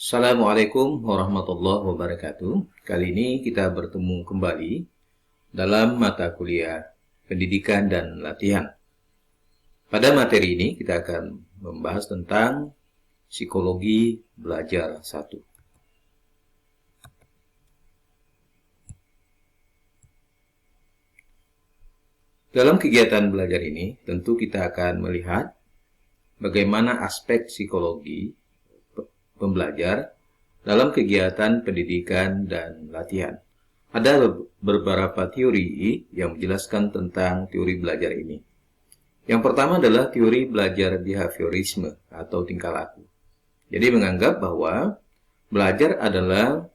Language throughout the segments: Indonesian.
Assalamualaikum warahmatullahi wabarakatuh. Kali ini kita bertemu kembali dalam mata kuliah pendidikan dan latihan. Pada materi ini kita akan membahas tentang psikologi belajar 1. Dalam kegiatan belajar ini, tentu kita akan melihat bagaimana aspek psikologi pembelajar dalam kegiatan pendidikan dan latihan. Ada beberapa teori yang menjelaskan tentang teori belajar ini. Yang pertama adalah teori belajar behaviorisme atau tingkah laku. Jadi menganggap bahwa belajar adalah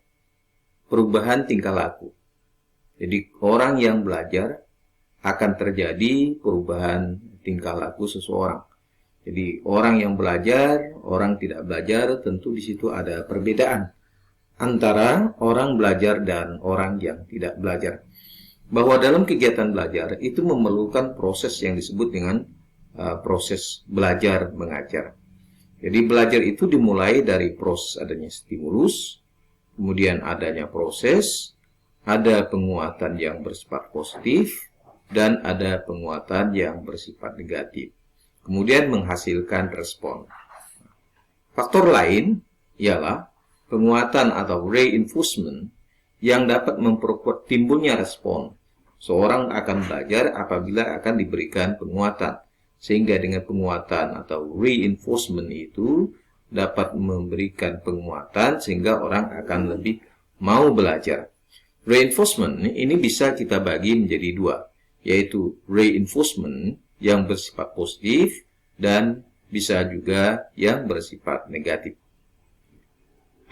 perubahan tingkah laku. Jadi orang yang belajar akan terjadi perubahan tingkah laku seseorang. Jadi orang yang belajar, orang tidak belajar, tentu di situ ada perbedaan antara orang belajar dan orang yang tidak belajar. Bahwa dalam kegiatan belajar itu memerlukan proses yang disebut dengan proses belajar mengajar. Jadi belajar itu dimulai dari proses adanya stimulus, kemudian adanya proses, ada penguatan yang bersifat positif, dan ada penguatan yang bersifat negatif. Kemudian menghasilkan respon. Faktor lain ialah penguatan atau reinforcement yang dapat memperkuat timbulnya respon. Seorang akan belajar apabila akan diberikan penguatan. Sehingga dengan penguatan atau reinforcement itu dapat memberikan penguatan sehingga orang akan lebih mau belajar. Reinforcement ini bisa kita bagi menjadi dua, yaitu reinforcement yang bersifat positif dan bisa juga yang bersifat negatif.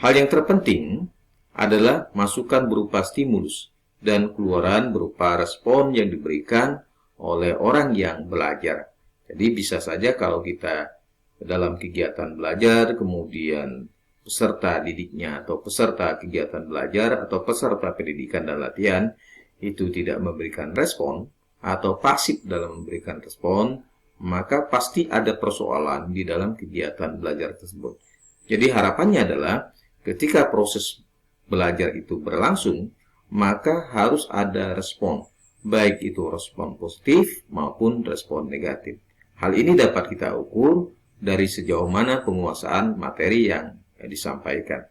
Hal yang terpenting adalah masukan berupa stimulus dan keluaran berupa respon yang diberikan oleh orang yang belajar. Jadi bisa saja kalau kita dalam kegiatan belajar, kemudian peserta didiknya atau peserta kegiatan belajar atau peserta pendidikan dan latihan itu tidak memberikan respon atau pasif dalam memberikan respon, maka pasti ada persoalan di dalam kegiatan belajar tersebut. Jadi harapannya adalah ketika proses belajar itu berlangsung, maka harus ada respon, baik itu respon positif maupun respon negatif. Hal ini dapat kita ukur dari sejauh mana penguasaan materi yang disampaikan.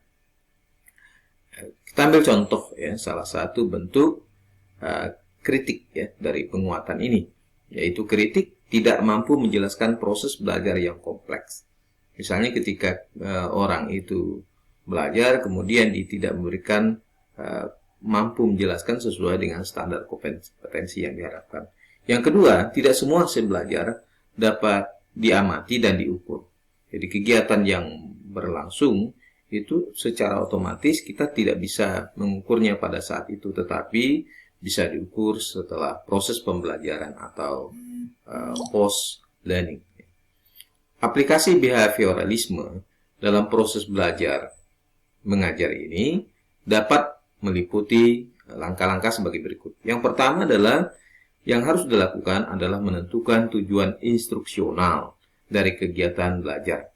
Kita ambil contoh ya, salah satu bentuk kritik ya dari penguatan ini, yaitu kritik tidak mampu menjelaskan proses belajar yang kompleks. Misalnya ketika orang itu belajar kemudian dia tidak memberikan mampu menjelaskan sesuai dengan standar kompetensi yang diharapkan. Yang kedua, tidak semua hasil belajar dapat diamati dan diukur. Jadi kegiatan yang berlangsung itu secara otomatis kita tidak bisa mengukurnya pada saat itu, tetapi bisa diukur setelah proses pembelajaran atau post learning. Aplikasi behavioralisme dalam proses belajar mengajar ini dapat meliputi langkah-langkah sebagai berikut. Yang pertama adalah yang harus dilakukan adalah menentukan tujuan instruksional dari kegiatan belajar.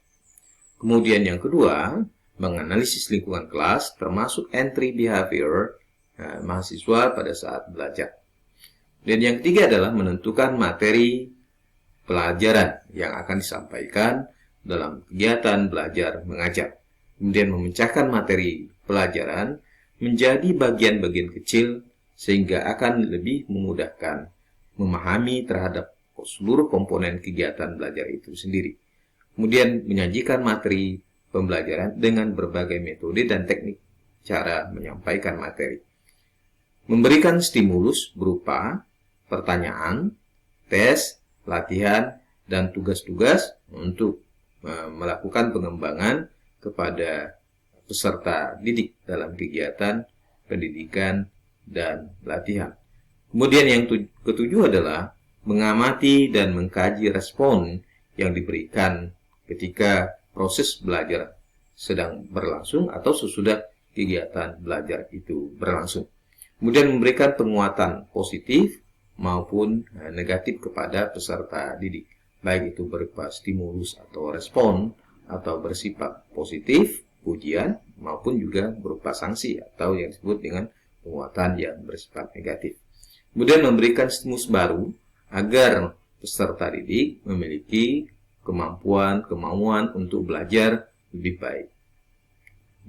Kemudian yang kedua, menganalisis lingkungan kelas termasuk entry behavior mahasiswa pada saat belajar. Dan yang ketiga adalah menentukan materi pelajaran yang akan disampaikan dalam kegiatan belajar mengajar. Kemudian memecahkan materi pelajaran menjadi bagian-bagian kecil sehingga akan lebih memudahkan memahami terhadap seluruh komponen kegiatan belajar itu sendiri. Kemudian menyajikan materi pembelajaran dengan berbagai metode dan teknik cara menyampaikan materi. Memberikan stimulus berupa pertanyaan, tes, latihan, dan tugas-tugas untuk melakukan pengembangan kepada peserta didik dalam kegiatan pendidikan dan latihan. Kemudian yang ketujuh adalah mengamati dan mengkaji respon yang diberikan ketika proses belajar sedang berlangsung atau sesudah kegiatan belajar itu berlangsung. Kemudian memberikan penguatan positif maupun negatif kepada peserta didik, baik itu berupa stimulus atau respon atau bersifat positif pujian maupun juga berupa sanksi atau yang disebut dengan penguatan yang bersifat negatif. Kemudian memberikan stimulus baru agar peserta didik memiliki kemauan untuk belajar lebih baik.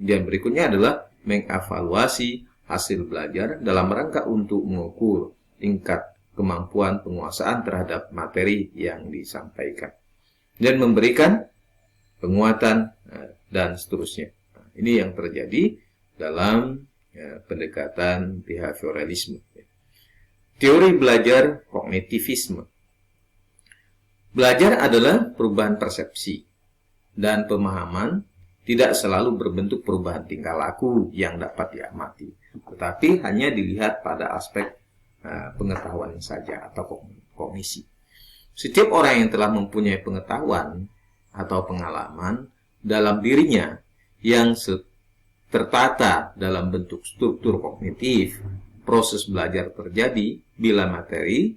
Dan berikutnya adalah mengevaluasi hasil belajar dalam rangka untuk mengukur tingkat kemampuan penguasaan terhadap materi yang disampaikan. Dan memberikan penguatan dan seterusnya. Ini yang terjadi dalam pendekatan behavioralisme. Teori belajar kognitivisme. Belajar adalah perubahan persepsi dan pemahaman, tidak selalu berbentuk perubahan tingkah laku yang dapat diamati, tetapi hanya dilihat pada aspek pengetahuan saja atau kognisi. Setiap orang yang telah mempunyai pengetahuan atau pengalaman dalam dirinya yang tertata dalam bentuk struktur kognitif, proses belajar terjadi bila materi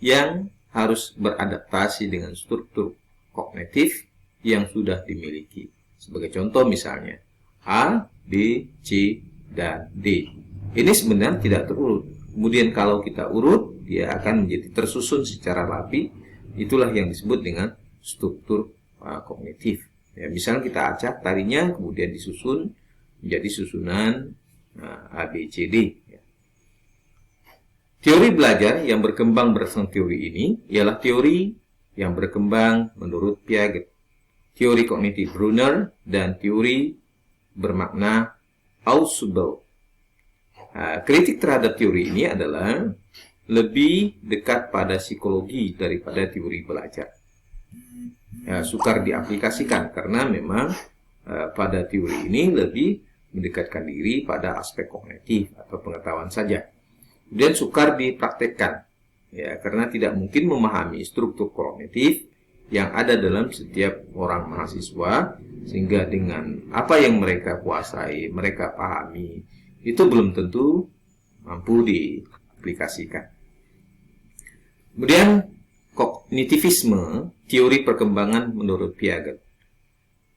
yang harus beradaptasi dengan struktur kognitif yang sudah dimiliki. Sebagai contoh misalnya, A, B, C, dan D. Ini sebenarnya tidak terurut. Kemudian kalau kita urut, dia akan menjadi tersusun secara rapi. Itulah yang disebut dengan struktur kognitif. Ya, misalnya kita acak tadinya, kemudian disusun menjadi susunan A, B, C, D. Ya. Teori belajar yang berkembang berdasarkan teori ini ialah teori yang berkembang menurut Piaget, teori kognitif Brunner, dan teori bermakna Ausubel. Kritik terhadap teori ini adalah lebih dekat pada psikologi daripada teori belajar. Sukar diaplikasikan karena memang pada teori ini lebih mendekatkan diri pada aspek kognitif atau pengetahuan saja. Kemudian sukar dipraktekkan, ya, karena tidak mungkin memahami struktur kognitif yang ada dalam setiap orang mahasiswa, sehingga dengan apa yang mereka kuasai, mereka pahami, itu belum tentu mampu diaplikasikan. Kemudian kognitivisme, teori perkembangan menurut Piaget,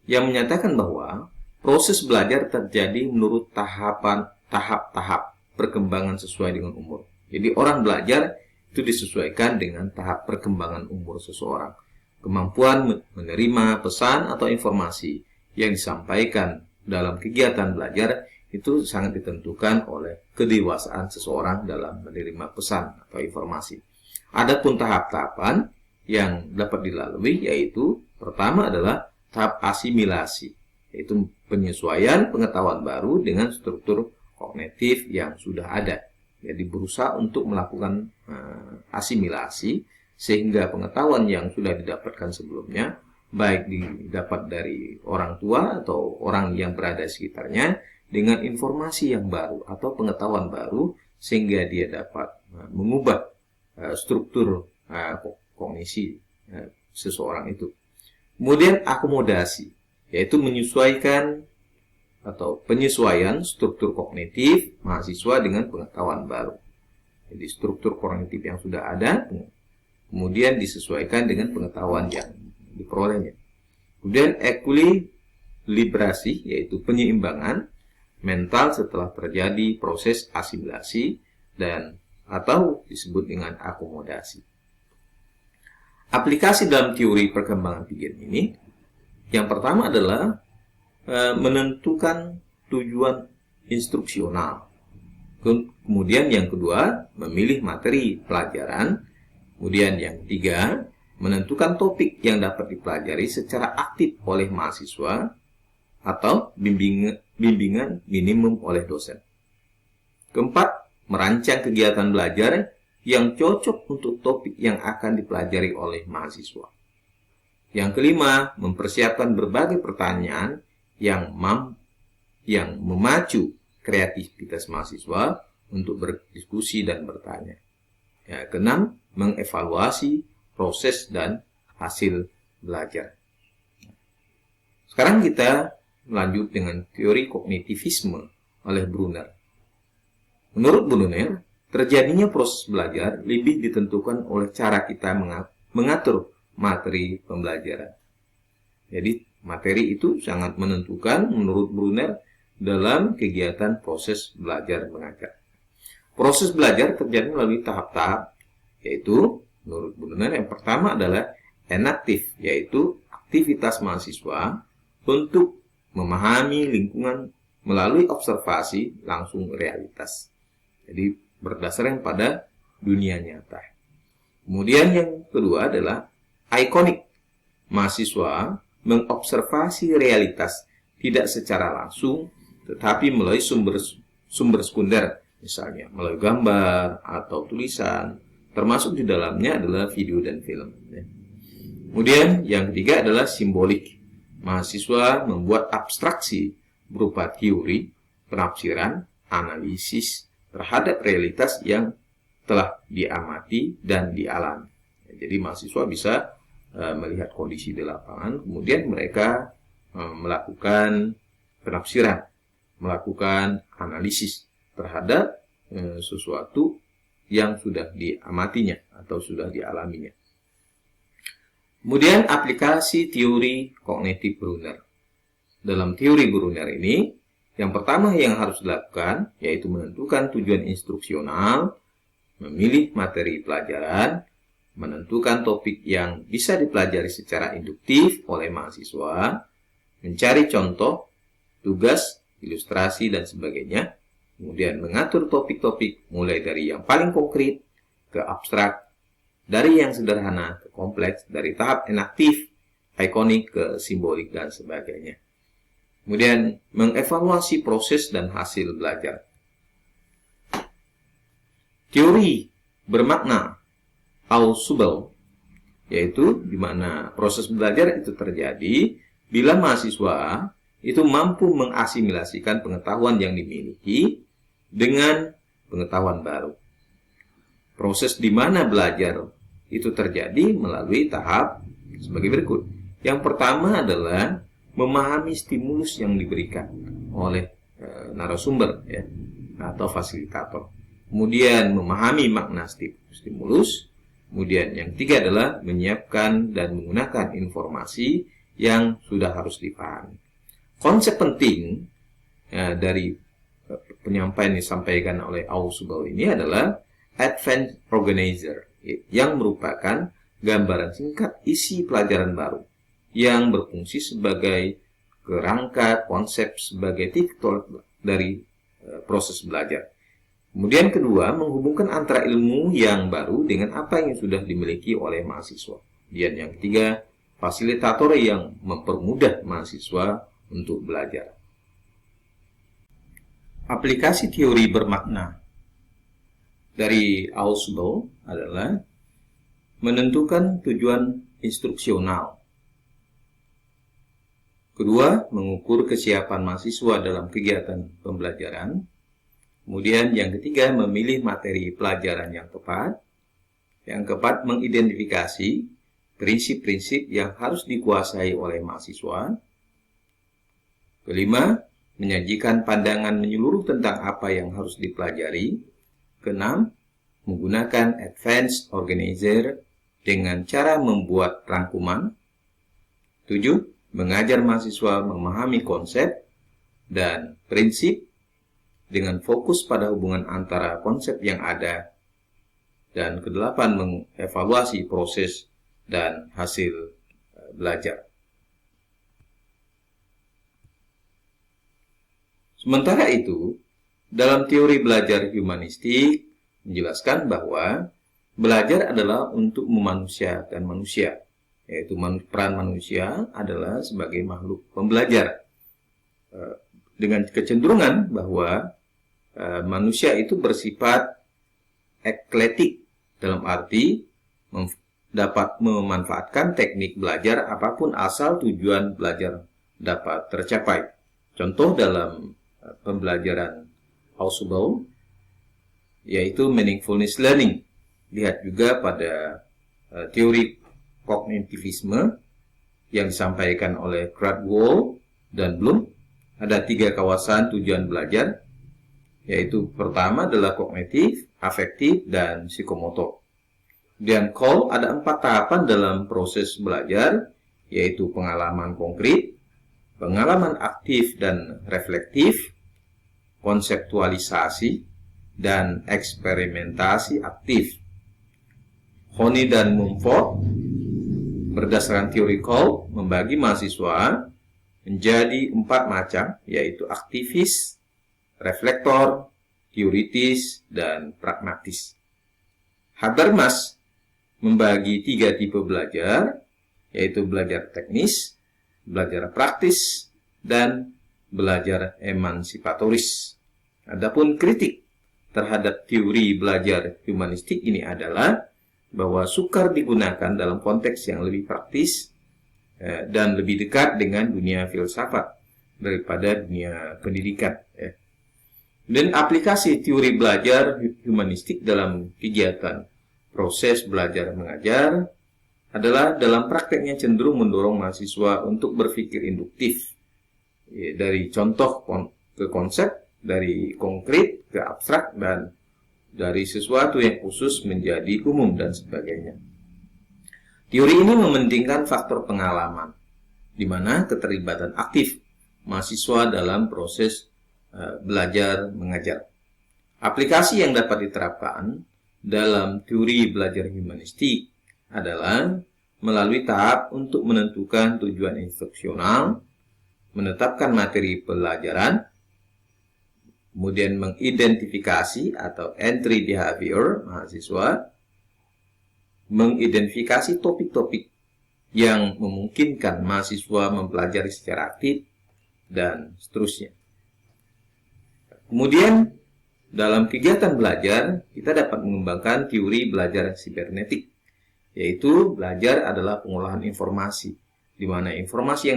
yang menyatakan bahwa proses belajar terjadi menurut tahap-tahap perkembangan sesuai dengan umur. Jadi orang belajar itu disesuaikan dengan tahap perkembangan umur seseorang. Kemampuan menerima pesan atau informasi yang disampaikan dalam kegiatan belajar itu sangat ditentukan oleh kedewasaan seseorang dalam menerima pesan atau informasi. Adapun tahap-tahapan yang dapat dilalui yaitu pertama adalah tahap asimilasi, yaitu penyesuaian pengetahuan baru dengan struktur kognitif yang sudah ada. Jadi berusaha untuk melakukan asimilasi sehingga pengetahuan yang sudah didapatkan sebelumnya, baik didapat dari orang tua atau orang yang berada di sekitarnya, dengan informasi yang baru atau pengetahuan baru, sehingga dia dapat mengubah struktur kognisi seseorang itu. Kemudian akomodasi, yaitu menyesuaikan atau penyesuaian struktur kognitif mahasiswa dengan pengetahuan baru. Jadi struktur kognitif yang sudah ada kemudian disesuaikan dengan pengetahuan yang diperolehnya. Kemudian ekuilibrasi, yaitu penyeimbangan mental setelah terjadi proses asimilasi dan atau disebut dengan akomodasi. Aplikasi dalam teori perkembangan pikiran ini, yang pertama adalah menentukan tujuan instruksional. Kemudian yang kedua, memilih materi pelajaran. Kemudian yang ketiga, menentukan topik yang dapat dipelajari secara aktif oleh mahasiswa atau bimbingan minimum oleh dosen. Keempat, merancang kegiatan belajar yang cocok untuk topik yang akan dipelajari oleh mahasiswa. Yang kelima, mempersiapkan berbagai pertanyaan yang memacu kreativitas mahasiswa untuk berdiskusi dan bertanya. Ya, keenam, mengevaluasi proses dan hasil belajar. Sekarang kita lanjut dengan teori kognitivisme oleh Brunner. Menurut Brunner, terjadinya proses belajar lebih ditentukan oleh cara kita mengatur materi pembelajaran. Jadi Materi itu sangat menentukan menurut Brunner dalam kegiatan proses belajar mengajar. Proses belajar terjadi melalui tahap-tahap, yaitu menurut Brunner yang pertama adalah enaktif, yaitu aktivitas mahasiswa untuk memahami lingkungan melalui observasi langsung realitas. Jadi berdasarkan pada dunia nyata. Kemudian yang kedua adalah ikonik. Mahasiswa mengobservasi realitas tidak secara langsung, tetapi melalui sumber sekunder, misalnya melalui gambar atau tulisan, termasuk di dalamnya adalah video dan film. Kemudian yang ketiga adalah simbolik. Mahasiswa membuat abstraksi berupa teori, penafsiran, analisis terhadap realitas yang telah diamati dan dialami. Jadi mahasiswa bisa melihat kondisi di lapangan, kemudian mereka melakukan penafsiran, melakukan analisis terhadap sesuatu yang sudah diamatinya atau sudah dialaminya. Kemudian aplikasi teori kognitif Brunner. Dalam teori Brunner ini, yang pertama yang harus dilakukan yaitu menentukan tujuan instruksional, memilih materi pelajaran, menentukan topik yang bisa dipelajari secara induktif oleh mahasiswa, mencari contoh, tugas, ilustrasi, dan sebagainya, kemudian mengatur topik-topik mulai dari yang paling konkret ke abstrak, dari yang sederhana ke kompleks, dari tahap enaktif, ikonik ke simbolik, dan sebagainya. Kemudian mengevaluasi proses dan hasil belajar. Teori bermakna Ausubel, yaitu di mana proses belajar itu terjadi bila mahasiswa itu mampu mengasimilasikan pengetahuan yang dimiliki dengan pengetahuan baru. Proses di mana belajar itu terjadi melalui tahap sebagai berikut. Yang pertama adalah memahami stimulus yang diberikan oleh narasumber ya, atau fasilitator. Kemudian memahami makna stimulus. Kemudian yang ketiga adalah menyiapkan dan menggunakan informasi yang sudah harus dipahami. Konsep penting dari penyampaian yang disampaikan oleh Ausubel ini adalah Advanced Organizer, yang merupakan gambaran singkat isi pelajaran baru yang berfungsi sebagai kerangka konsep sebagai titik tolak dari proses belajar. Kemudian kedua, menghubungkan antara ilmu yang baru dengan apa yang sudah dimiliki oleh mahasiswa. Dan yang ketiga, fasilitator yang mempermudah mahasiswa untuk belajar. Aplikasi teori bermakna dari Ausubel adalah menentukan tujuan instruksional. Kedua, mengukur kesiapan mahasiswa dalam kegiatan pembelajaran. Kemudian yang ketiga, memilih materi pelajaran yang tepat. Yang keempat, mengidentifikasi prinsip-prinsip yang harus dikuasai oleh mahasiswa. Kelima, menyajikan pandangan menyeluruh tentang apa yang harus dipelajari. Keenam, menggunakan Advanced Organizer dengan cara membuat rangkuman. 7. Mengajar mahasiswa memahami konsep dan prinsip dengan fokus pada hubungan antara konsep yang ada. Dan kedelapan, mengevaluasi proses dan hasil belajar. Sementara itu, dalam teori belajar humanistik menjelaskan bahwa belajar adalah untuk memanusiakan manusia, yaitu peran manusia adalah sebagai makhluk pembelajar, dengan kecenderungan bahwa manusia itu bersifat eklektik, dalam arti dapat memanfaatkan teknik belajar apapun asal tujuan belajar dapat tercapai. Contoh dalam pembelajaran Ausubel yaitu meaningfulness learning. Lihat juga pada teori kognitivisme yang disampaikan oleh Cradwell dan Bloom. Ada 3 kawasan tujuan belajar, yaitu pertama adalah kognitif, afektif, dan psikomotor. Dan Cole ada 4 tahapan dalam proses belajar, yaitu pengalaman konkret, pengalaman aktif dan reflektif, konseptualisasi, dan eksperimentasi aktif. Honey dan Mumford berdasarkan teori Kolb membagi mahasiswa menjadi 4 macam, yaitu aktivis, reflektor, teoritis, dan pragmatis. Habermas membagi 3 tipe belajar, yaitu belajar teknis, belajar praktis, dan belajar emansipatoris. Adapun kritik terhadap teori belajar humanistik ini adalah bahwa sukar digunakan dalam konteks yang lebih praktis dan lebih dekat dengan dunia filsafat daripada dunia pendidikan. Dan aplikasi teori belajar humanistik dalam kegiatan proses belajar mengajar adalah dalam prakteknya cenderung mendorong mahasiswa untuk berpikir induktif, dari contoh ke konsep, dari konkret ke abstrak, dan dari sesuatu yang khusus menjadi umum, dan sebagainya. Teori ini mementingkan faktor pengalaman, di mana keterlibatan aktif mahasiswa dalam proses belajar mengajar. Aplikasi yang dapat diterapkan dalam teori belajar humanistik adalah melalui tahap untuk menentukan tujuan instruksional, menetapkan materi pelajaran, kemudian mengidentifikasi atau entry behavior mahasiswa, mengidentifikasi topik-topik yang memungkinkan mahasiswa mempelajari secara aktif, dan seterusnya. Kemudian, dalam kegiatan belajar, kita dapat mengembangkan teori belajar sibernetik, yaitu belajar adalah pengolahan informasi, di mana informasi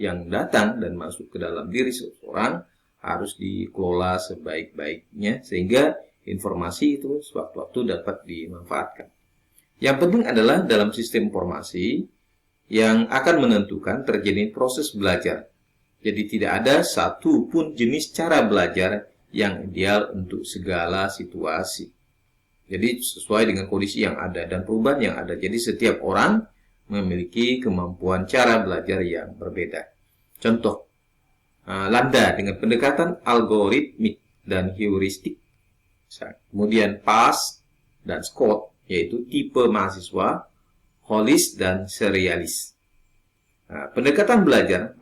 yang datang dan masuk ke dalam diri seseorang harus dikelola sebaik-baiknya, sehingga informasi itu sewaktu-waktu dapat dimanfaatkan. Yang penting adalah dalam sistem informasi yang akan menentukan terjadi proses belajar. Jadi tidak ada satu pun jenis cara belajar yang ideal untuk segala situasi. Jadi sesuai dengan kondisi yang ada dan perubahan yang ada. Jadi setiap orang memiliki kemampuan cara belajar yang berbeda. Contoh, Landa dengan pendekatan algoritmik dan heuristik. Kemudian Pass dan Scott, yaitu tipe mahasiswa holis dan serialis. Pendekatan belajar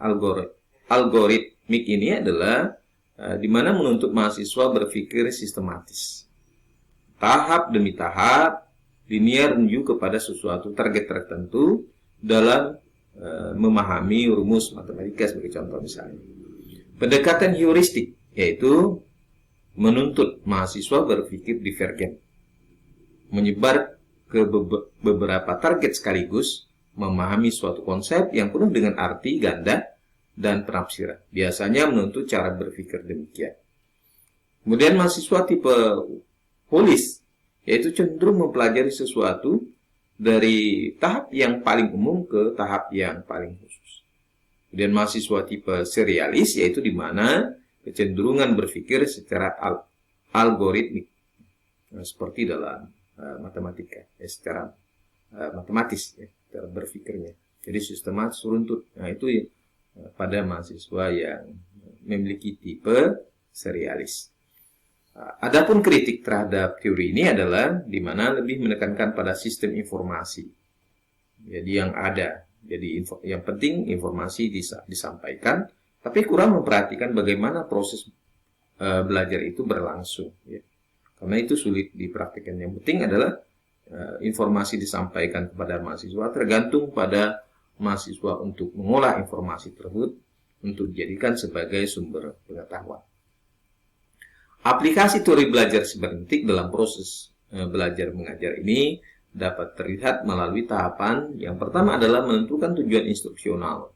algoritmik ini adalah di mana menuntut mahasiswa berpikir sistematis, tahap demi tahap, linear menuju kepada sesuatu target tertentu dalam memahami rumus matematika sebagai contoh misalnya. Pendekatan heuristik yaitu menuntut mahasiswa berpikir divergen, menyebar ke beberapa target sekaligus, memahami suatu konsep yang penuh dengan arti ganda dan penafsiran. Biasanya menuntut cara berpikir demikian. Kemudian mahasiswa tipe holis, yaitu cenderung mempelajari sesuatu dari tahap yang paling umum ke tahap yang paling khusus. Kemudian mahasiswa tipe serialis, yaitu di mana kecenderungan berpikir secara algoritmik, seperti dalam matematika, secara matematis, cara berpikirnya. Jadi sistematis runtut. Nah, itu pada mahasiswa yang memiliki tipe serialis. Adapun kritik terhadap teori ini adalah di mana lebih menekankan pada sistem informasi. Jadi yang ada. Jadi yang penting informasi disampaikan, tapi kurang memperhatikan bagaimana proses belajar itu berlangsung. Ya. Karena itu sulit dipraktikkan. Yang penting adalah informasi disampaikan kepada mahasiswa, tergantung pada mahasiswa untuk mengolah informasi tersebut untuk dijadikan sebagai sumber pengetahuan. Aplikasi teori belajar sibernetik dalam proses belajar mengajar ini dapat terlihat melalui tahapan. Yang pertama adalah menentukan tujuan instruksional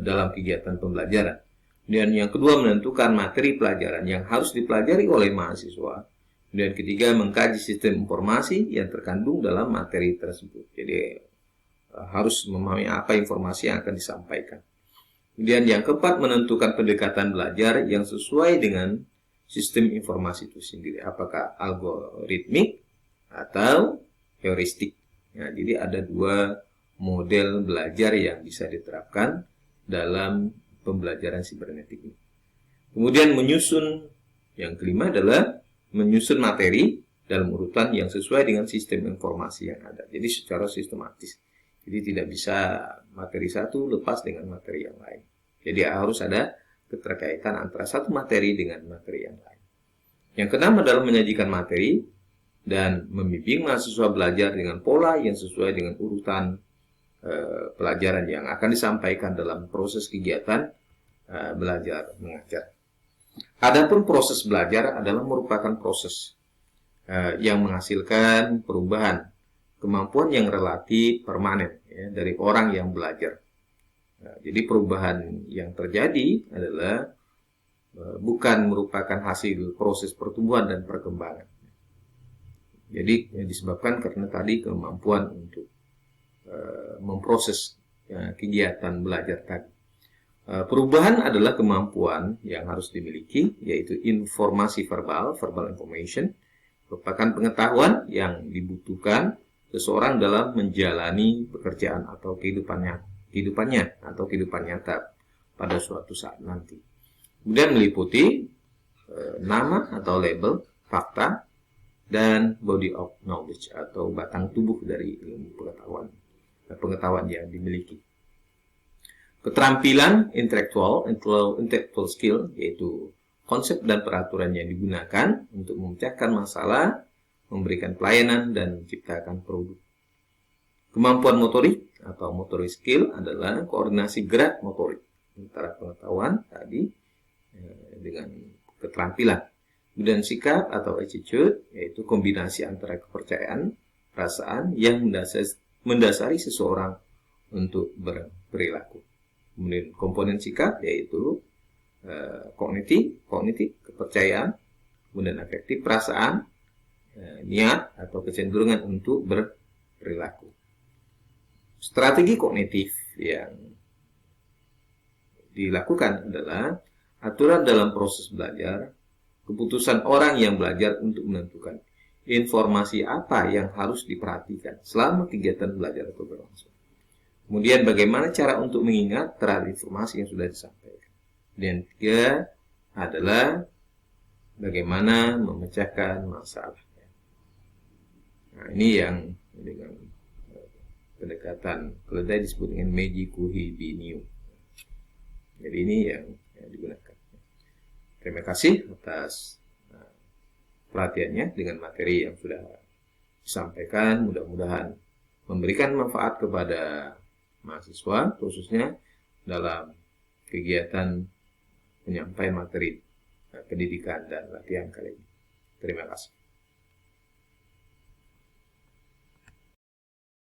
dalam kegiatan pembelajaran. Dan yang kedua menentukan materi pelajaran yang harus dipelajari oleh mahasiswa. Dan ketiga mengkaji sistem informasi yang terkandung dalam materi tersebut. Jadi harus memahami apa informasi yang akan disampaikan. Kemudian yang keempat menentukan pendekatan belajar yang sesuai dengan sistem informasi itu sendiri. Apakah algoritmik atau heuristik. Ya, jadi ada dua model belajar yang bisa diterapkan dalam pembelajaran sibernetik ini. Kemudian yang kelima adalah menyusun materi dalam urutan yang sesuai dengan sistem informasi yang ada. Jadi secara sistematis. Jadi tidak bisa materi satu lepas dengan materi yang lain. Jadi harus ada keterkaitan antara satu materi dengan materi yang lain. Yang keenam adalah menyajikan materi dan membimbing mahasiswa belajar dengan pola yang sesuai dengan urutan pelajaran yang akan disampaikan dalam proses kegiatan belajar mengajar. Adapun proses belajar adalah merupakan proses yang menghasilkan perubahan kemampuan yang relatif permanen ya, dari orang yang belajar. Jadi perubahan yang terjadi adalah bukan merupakan hasil proses pertumbuhan dan perkembangan. Jadi disebabkan karena tadi kemampuan untuk memproses kegiatan belajar tadi. Perubahan adalah kemampuan yang harus dimiliki, yaitu informasi verbal information, merupakan pengetahuan yang dibutuhkan seseorang dalam menjalani pekerjaan atau kehidupannya atau kehidupan nyata pada suatu saat nanti. Kemudian meliputi nama atau label, fakta, dan body of knowledge atau batang tubuh dari ilmu pengetahuan yang dimiliki. Keterampilan intellectual skill, yaitu konsep dan peraturan yang digunakan untuk memecahkan masalah, memberikan pelayanan, dan menciptakan produk. Kemampuan motorik atau motorik skill adalah koordinasi gerak motorik antara pengetahuan tadi dengan keterampilan. Kemudian sikap atau attitude, yaitu kombinasi antara kepercayaan, perasaan yang mendasari seseorang untuk berperilaku. Kemudian komponen sikap, yaitu kognitif, kepercayaan, kemudian afektif, perasaan, niat atau kecenderungan untuk berperilaku. Strategi kognitif yang dilakukan adalah aturan dalam proses belajar, keputusan orang yang belajar untuk menentukan informasi apa yang harus diperhatikan selama kegiatan belajar atau berlangsung. Kemudian bagaimana cara untuk mengingat terhadap informasi yang sudah disampaikan. Dan ketiga adalah bagaimana memecahkan masalah. Nah, ini yang dengan pendekatan keledai disebut dengan Meiji Kuhi Binyu. Jadi ini yang digunakan. Terima kasih atas perhatiannya dengan materi yang sudah disampaikan. Mudah-mudahan memberikan manfaat kepada mahasiswa, khususnya dalam kegiatan penyampaian materi pendidikan dan latihan kali ini. Terima kasih.